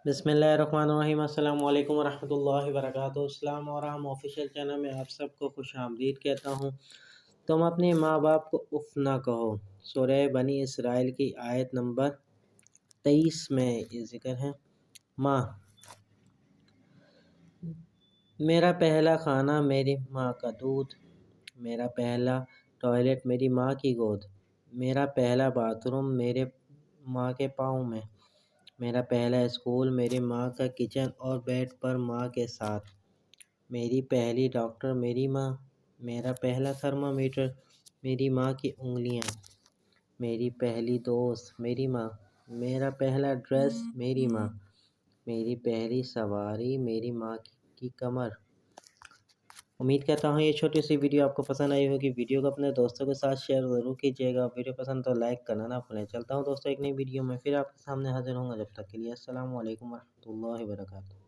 بسم اللہ الرحمن الرحیم۔ السلام علیکم ورحمۃ اللہ وبرکاتہ۔ اسلام اور ہم آفیشیل چینل میں آپ سب کو خوش آمدید کہتا ہوں۔ تم اپنے ماں باپ کو اف نہ کہو۔ سورہ بنی اسرائیل کی آیت نمبر 23 میں یہ ذکر ہے۔ ماں، میرا پہلا کھانا میری ماں کا دودھ، میرا پہلا ٹوائلٹ میری ماں کی گود، میرا پہلا باتھ روم میرے ماں کے پاؤں میں، میرا پہلا اسکول میری ماں کا کچن اور بیڈ پر ماں کے ساتھ، میری پہلی ڈاکٹر میری ماں، میرا پہلا تھرمامیٹر میری ماں کی انگلیاں، میری پہلی دوست میری ماں، میرا پہلا ڈریس میری ماں، میری پہلی سواری میری ماں کی کمر۔ امید کرتا ہوں یہ چھوٹی سی ویڈیو آپ کو پسند آئی ہوگی۔ ویڈیو کو اپنے دوستوں کے ساتھ شیئر ضرور کیجیے گا۔ ویڈیو پسند تو لائک کرنا نہ بھولیں۔ چلتا ہوں دوستوں ایک نئی ویڈیو میں پھر آپ کے سامنے حاضر ہوں گا۔ جب تک کے لیے السلام علیکم ورحمۃ اللہ وبرکاتہ۔